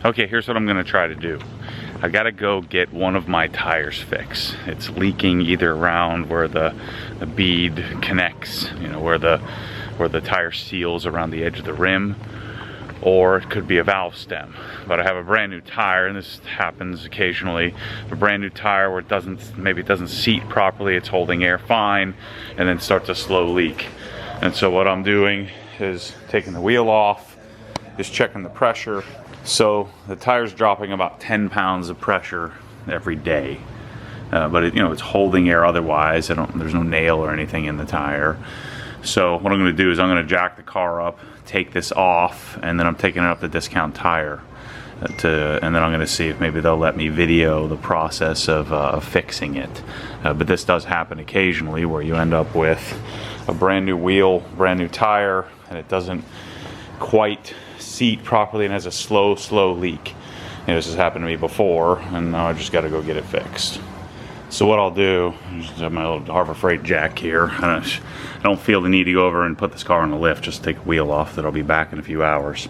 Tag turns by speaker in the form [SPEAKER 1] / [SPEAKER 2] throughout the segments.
[SPEAKER 1] Okay, here's what I'm gonna try to do. I gotta go get one of my tires fixed. It's leaking either around where the bead connects, you know, where the tire seals around the edge of the rim, or it could be a valve stem. But I have a brand new tire, and this happens occasionally. A brand new tire where maybe it doesn't seat properly, it's holding air fine, and then starts a slow leak. And so what I'm doing is taking the wheel off, just checking the pressure. So the tire's dropping about 10 pounds of pressure every day. But it's holding air otherwise. There's no nail or anything in the tire. So what I'm gonna do is I'm gonna jack the car up, take this off, and then I'm taking it up to Discount Tire. And then I'm gonna see if maybe they'll let me video the process of fixing it. But this does happen occasionally where you end up with a brand new wheel, brand new tire, and it doesn't quite seat properly and has a slow leak. This has happened to me before, and now I just gotta go get it fixed. So what I'll do, I just have my little Harbor Freight jack here. I don't feel the need to go over and put this car on the lift, just take a wheel off, that I'll be back in a few hours.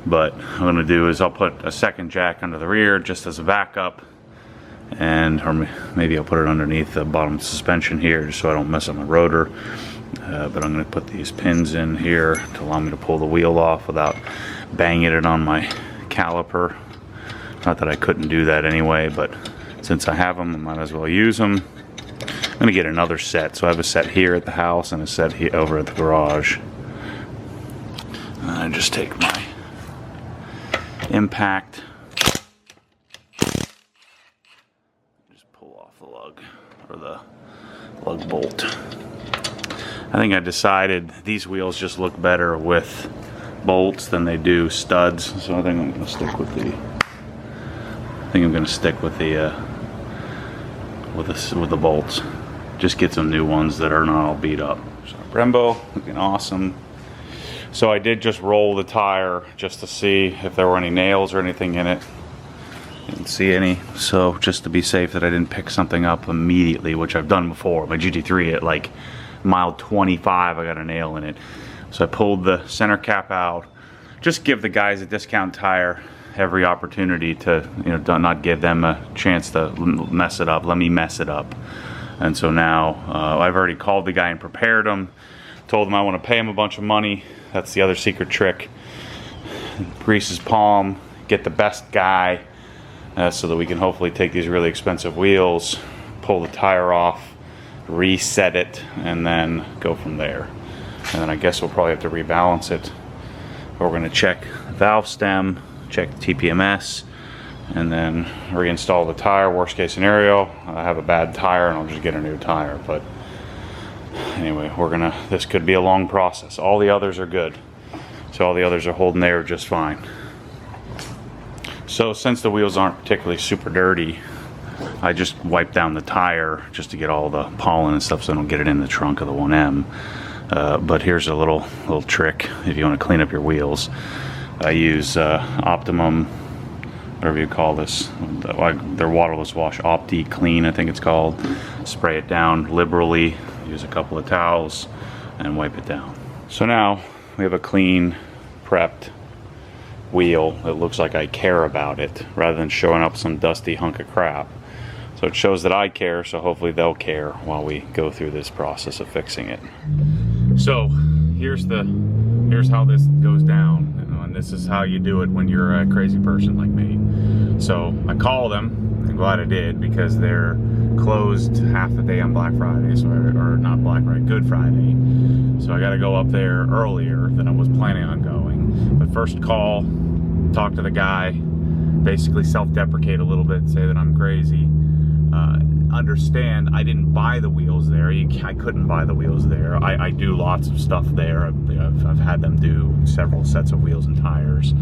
[SPEAKER 1] But what I'm gonna do is I'll put a second jack under the rear just as a backup, or maybe I'll put it underneath the bottom suspension here just so I don't mess up my rotor. But I'm gonna put these pins in here to allow me to pull the wheel off without banging it on my caliper. Not that I couldn't do that anyway, but since I have them, I might as well use them. I'm gonna get another set. So I have a set here at the house and a set here over at the garage. And I just take my impact, just pull off the lug, or the lug bolt. I think I decided these wheels just look better with bolts than they do studs, so I think I'm gonna stick with with the bolts. Just get some new ones that are not all beat up. So Brembo looking awesome. So I did just roll the tire just to see if there were any nails or anything in it. Didn't see any, so just to be safe that I didn't pick something up immediately, which I've done before. My GT3 at like mile 25, I got a nail in it. So I pulled the center cap out. Just give the guys at Discount Tire every opportunity to, not give them a chance to mess it up. Let me mess it up. And so now I've already called the guy and prepared him. Told him I want to pay him a bunch of money. That's the other secret trick. Grease his palm, get the best guy, so that we can hopefully take these really expensive wheels, pull the tire off, reset it, and then go from there. And then I guess we'll probably have to rebalance it. We're going to check the valve stem, check the TPMS, and then reinstall the tire. Worst case scenario, I have a bad tire and I'll just get a new tire. But anyway, this could be a long process. All the others are good. So all the others are holding there just fine. So since the wheels aren't particularly super dirty, I just wipe down the tire just to get all the pollen and stuff so I don't get it in the trunk of the 1M. But here's a little trick if you want to clean up your wheels. I use Optimum, whatever you call this, their waterless wash, Opti Clean I think it's called. Spray it down liberally, use a couple of towels, and wipe it down. So now we have a clean, prepped wheel that looks like I care about it, rather than showing up some dusty hunk of crap. So it shows that I care, so hopefully they'll care while we go through this process of fixing it. So here's how this goes down, and this is how you do it when you're a crazy person like me. So I call them, I'm glad I did, because they're closed half the day on Black Friday, or not Black Friday, Good Friday. So I gotta go up there earlier than I was planning on going. But first call, talk to the guy, basically self-deprecate a little bit, say that I'm crazy. Understand I didn't buy the wheels there. I couldn't buy the wheels there. I do lots of stuff there. I've had them do several sets of wheels and tires.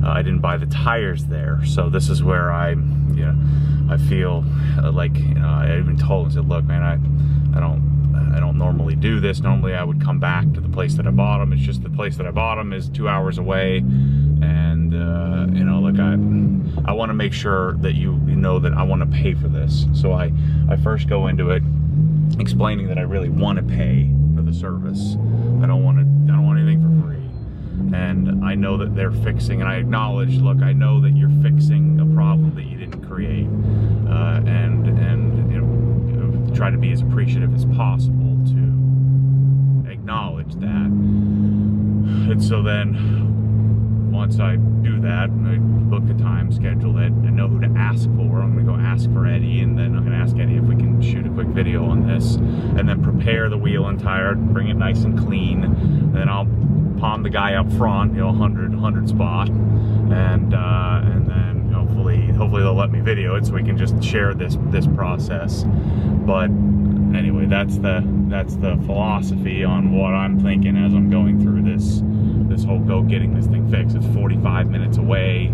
[SPEAKER 1] I didn't buy the tires there, so this is where I feel like, I even told him, I said, look, man, I don't normally do this. Normally I would come back to the place that I bought them. It's just the place that I bought them is 2 hours away, and look, I want to make sure that you know that I want to pay for this. So I first go into it explaining that I really want to pay for the service. I don't want anything for free. and I know that they're fixing, and I acknowledge, look, I know that you're fixing a problem that you didn't create, and you know, try to be as appreciative as possible to acknowledge that. And so then, once I do that, I book the time, schedule it, I know who to ask for. I'm gonna go ask for Eddie, and then I'm gonna ask Eddie if we can shoot a quick video on this, and then prepare the wheel and tire, bring it nice and clean, and then I'll palm the guy up front, you know, 100 spot, and then hopefully they'll let me video it so we can just share this process. But anyway, that's the philosophy on what I'm thinking as I'm going through this whole getting this thing fixed. It's 45 minutes away.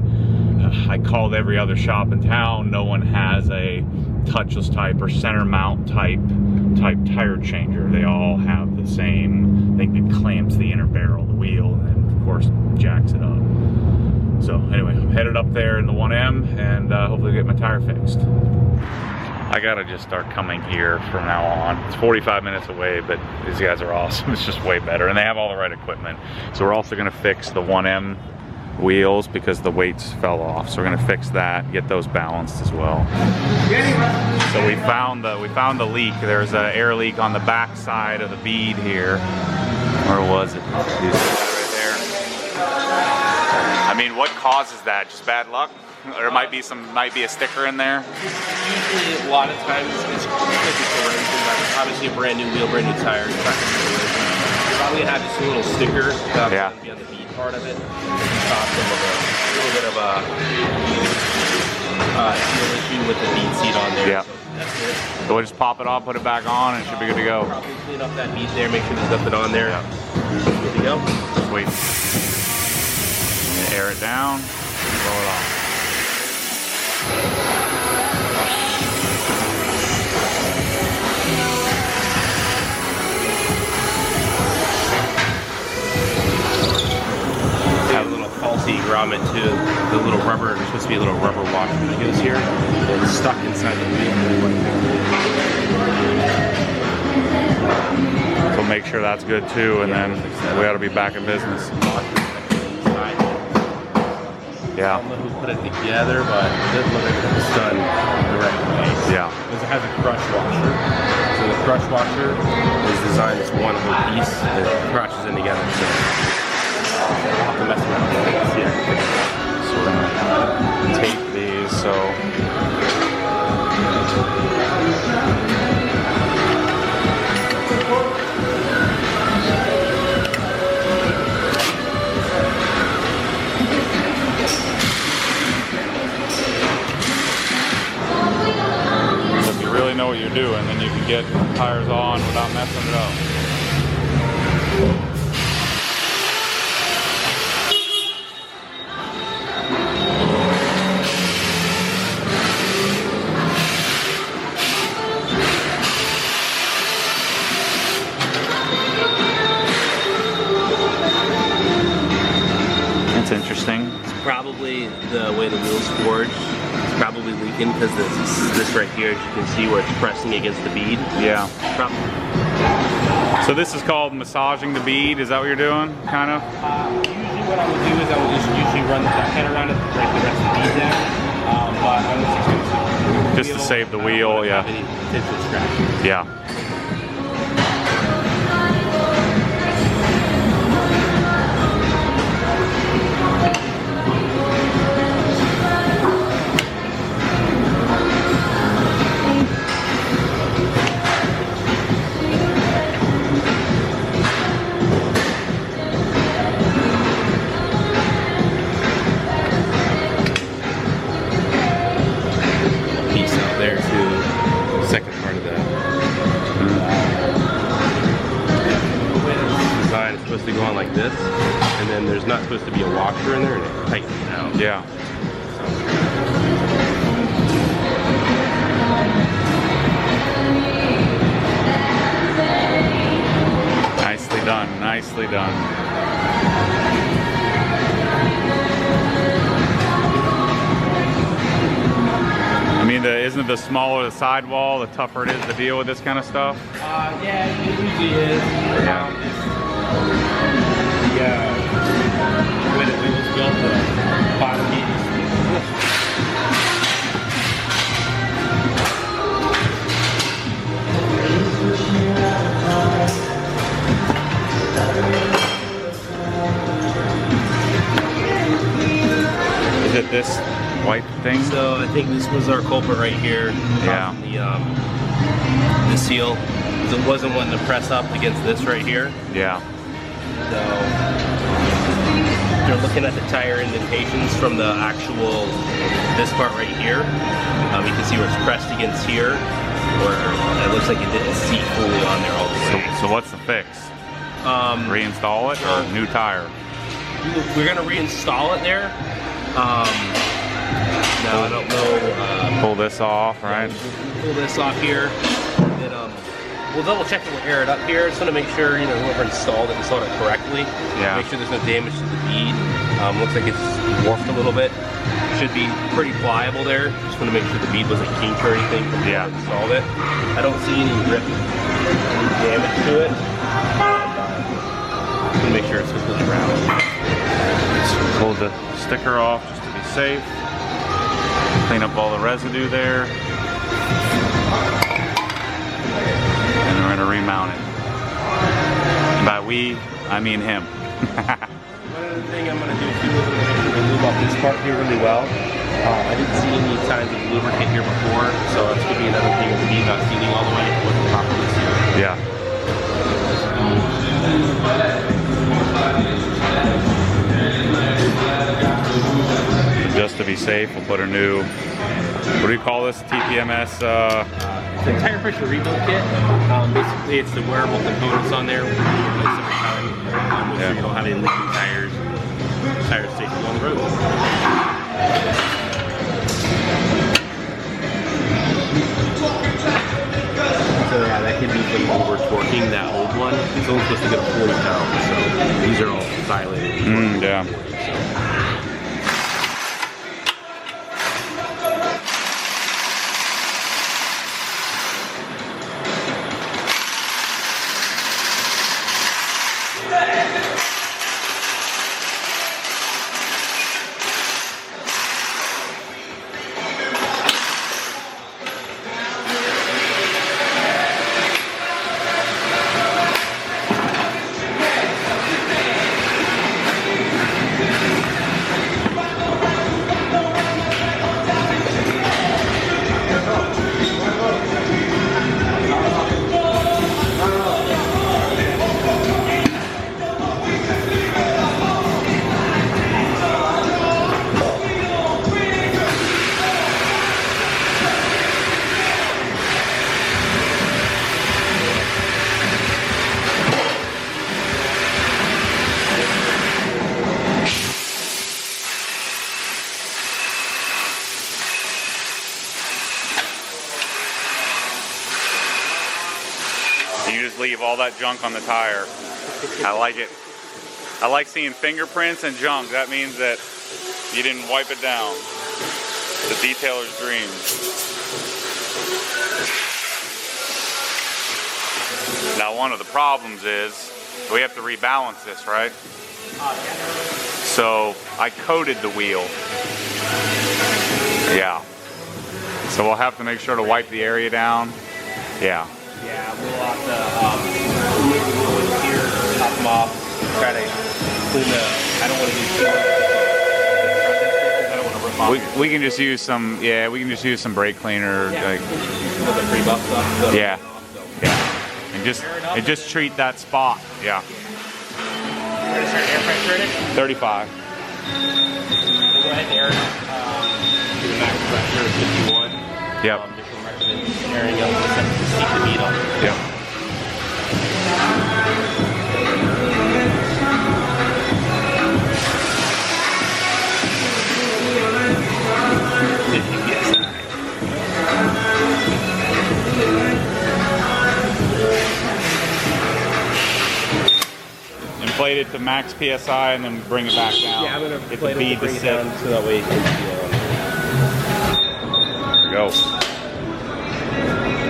[SPEAKER 1] I called every other shop in town. No one has a touchless type or center mount type tire changer. They all have the same thing that clamps the inner barrel of the wheel and of course jacks it up. So anyway, I'm headed up there in the 1M and hopefully get my tire fixed. I gotta just start coming here from now on. It's 45 minutes away, but these guys are awesome. It's just way better, and they have all the right equipment. So we're also gonna fix the 1M wheels because the weights fell off. So we're gonna fix that, get those balanced as well. So we found the leak. There's an air leak on the back side of the bead here. Where was it? Right there. I mean, what causes that? Just bad luck? Or might be a sticker in there.
[SPEAKER 2] Usually, a lot of times it's obviously a brand new wheel, brand new tire. You're probably gonna have just a little sticker that's gonna be on the bead part of it. A little bit of a seal issue with the bead seat on there.
[SPEAKER 1] Yeah.
[SPEAKER 2] So that's it.
[SPEAKER 1] So we'll just pop it off, put it back on, and it should be good to go.
[SPEAKER 2] Probably clean up that bead there, make sure there's nothing on there.
[SPEAKER 1] Yeah.
[SPEAKER 2] Good to go.
[SPEAKER 1] Sweet. Air it down, roll it off.
[SPEAKER 2] Have a little faulty grommet too. The little rubber, there's supposed to be a little rubber washer that goes here. It's stuck inside the wheel.
[SPEAKER 1] So make sure that's good too, and then we ought to be back in business. Yeah.
[SPEAKER 2] I don't know who put it together, but it doesn't look like it was done the right way.
[SPEAKER 1] Yeah.
[SPEAKER 2] Because it has a crush washer. So the crush washer is designed as one whole piece that crushes in together. So I'll have to mess around with it. Yeah.
[SPEAKER 1] So we're gonna tape these so. Know what you're doing, then you can get tires on without messing it up. That's interesting.
[SPEAKER 2] It's probably the way the wheel's forged. It's probably leaking because this right here, as you can see where it's pressing against the bead.
[SPEAKER 1] Yeah.
[SPEAKER 2] Probably.
[SPEAKER 1] So this is called massaging the bead. Is that what you're doing, kind of?
[SPEAKER 2] Usually what I would do is I would just usually run the head around it to break the rest of the bead down. But I was
[SPEAKER 1] just to save the wheel, yeah.
[SPEAKER 2] Any potential scratches.
[SPEAKER 1] Yeah.
[SPEAKER 2] Supposed to go on like this, and then there's not supposed to be a washer in there, and it tightens it down.
[SPEAKER 1] Yeah. Nicely done, nicely done. I mean, isn't the smaller the sidewall, the tougher it is to deal with this kind of stuff?
[SPEAKER 2] Yeah, it usually is.
[SPEAKER 1] anything?
[SPEAKER 2] So I think this was our culprit right here.
[SPEAKER 1] Yeah.
[SPEAKER 2] The seal. So it wasn't wanting to press up against this right here.
[SPEAKER 1] Yeah.
[SPEAKER 2] So they're looking at the tire indentations from the actual, this part right here. You can see where it's pressed against here, where it looks like it didn't seat fully on there all the way.
[SPEAKER 1] So what's the fix? Reinstall it or new tire?
[SPEAKER 2] We're gonna reinstall it there. Now I don't know.
[SPEAKER 1] Pull this off, right?
[SPEAKER 2] Pull this off here. Then we'll double check it. We'll air it up here. Just want to make sure whoever installed it correctly.
[SPEAKER 1] Yeah.
[SPEAKER 2] Make sure there's no damage to the bead. Looks like it's warped a little bit. Should be pretty pliable there. Just want to make sure the bead wasn't kinked or anything from when I installed it. I don't see any rip, any damage to it. Just want to make sure it's completely round.
[SPEAKER 1] So pull the sticker off just to be safe. Clean up all the residue there. And we're gonna remount it. And by we, I mean him.
[SPEAKER 2] One other thing I'm gonna do too is make sure we lube up this part here really well. I didn't see any signs of lubricant here before, so that's gonna be another thing of the bead not seating all the way. It wasn't properly sealed.
[SPEAKER 1] Yeah. Just to be safe, we'll put a new, what do you call this? TPMS?
[SPEAKER 2] It's a tire pressure rebuild kit. Basically, it's the wearable components on there. We replace every time. Make sure you don't have any leaking tires. Tires safety on the road. So yeah, that could be from over torquing that old one. It's only supposed to get a 40 pounds, so these are all dilated.
[SPEAKER 1] Yeah. You just leave all that junk on the tire. I like it. I like seeing fingerprints and junk. That means that you didn't wipe it down. The detailer's dream. Now one of the problems is we have to rebalance this, right? So I coated the wheel. Yeah. So we'll have to make sure to wipe the area down. Yeah.
[SPEAKER 2] Yeah, we'll have to remove the wheels here, top them off, try to clean the, I don't want to do too much because I don't want to rip off.
[SPEAKER 1] We can just use some, yeah, we can just use some brake cleaner.
[SPEAKER 2] Yeah,
[SPEAKER 1] like,
[SPEAKER 2] with the pre-buff stuff.
[SPEAKER 1] Yeah. Yeah. And just treat that spot. Yeah.
[SPEAKER 2] We're going to start air pressure in it.
[SPEAKER 1] 35.
[SPEAKER 2] We'll go ahead and air it up to the max pressure of 51.
[SPEAKER 1] Yep.
[SPEAKER 2] Airing up to seat the bead on.
[SPEAKER 1] Yep. Inflate it to max PSI and then bring it back down.
[SPEAKER 2] Yeah, I'm going to
[SPEAKER 1] get
[SPEAKER 2] inflate
[SPEAKER 1] the bead
[SPEAKER 2] it to bring
[SPEAKER 1] to
[SPEAKER 2] it
[SPEAKER 1] sit.
[SPEAKER 2] down so that way it can
[SPEAKER 1] There we go.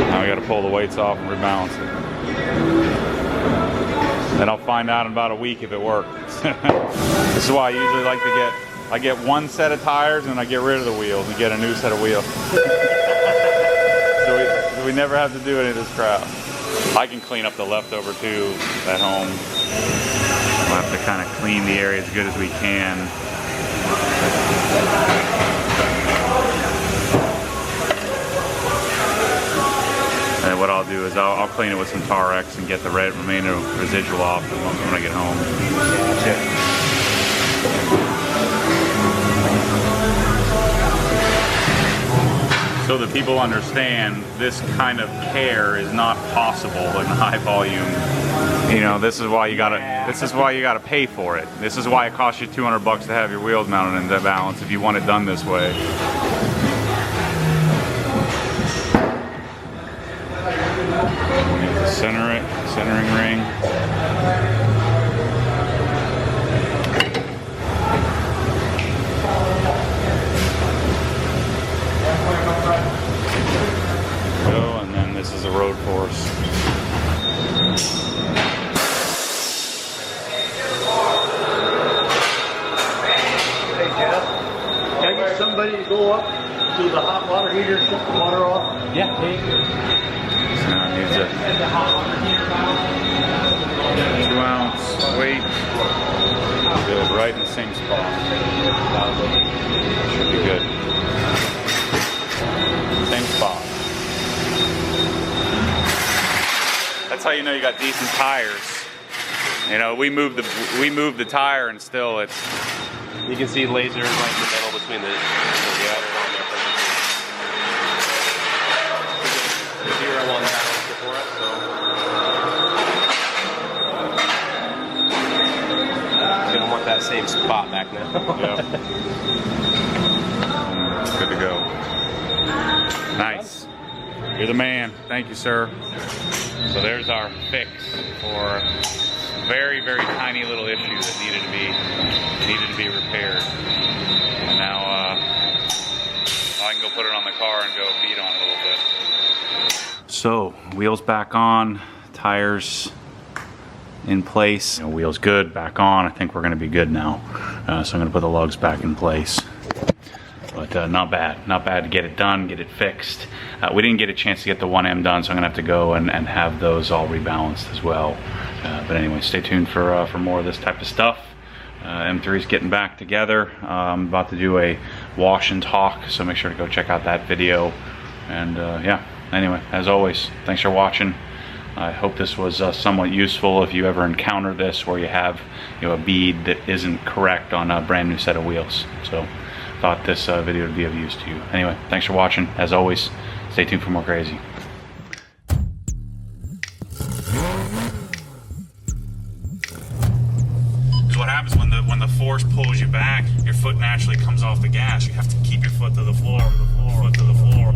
[SPEAKER 1] Now we got to pull the weights off and rebalance it. Then I'll find out in about a week if it worked. This is why I usually like to I get one set of tires and I get rid of the wheels and get a new set of wheels. so we never have to do any of this crap. I can clean up the leftover too at home. We'll have to kind of clean the area as good as we can. what I'll do is I'll clean it with some Tarex and get the remainder residual off when I get home. So that people understand, this kind of care is not possible in high volume. You know, this is why you gotta pay for it. This is why it costs you 200 bucks to have your wheels mounted in balance if you want it done this way. Centering ring. Go, and then this is a road force.
[SPEAKER 3] Hey Jeff, can I get somebody to go up to the hot water heater and shut the water off?
[SPEAKER 2] Yeah.
[SPEAKER 1] So now it needs a 2-ounce weight. Good, right in the same spot. Should be good. Same spot. That's how you know you got decent tires. You know, we moved the tire and still it's.
[SPEAKER 2] You can see lasers right in the middle between the zero on balance before us, so we don't want that same spot back now.
[SPEAKER 1] Yep. Good to go. Nice. You're the man. Thank you, sir. So there's our fix for a very, very tiny little issue that needed to be repaired. And now I can go put it on the car and go beat on it a little bit. So wheels back on, tires in place. You know, wheels good, back on. I think we're going to be good now. So I'm going to put the lugs back in place. But not bad to get it done, get it fixed. We didn't get a chance to get the 1M done, so I'm gonna have to go and have those all rebalanced as well. But anyway, stay tuned for more of this type of stuff. M3's getting back together. I'm about to do a wash and talk, so make sure to go check out that video. And yeah, anyway, as always, thanks for watching. I hope this was somewhat useful if you ever encounter this where you have a bead that isn't correct on a brand new set of wheels. So thought this video would be of use to you. Anyway, thanks for watching. As always, stay tuned for more crazy. Because what happens when the force pulls you back, your foot naturally comes off the gas. You have to keep your foot to the floor, foot to the floor.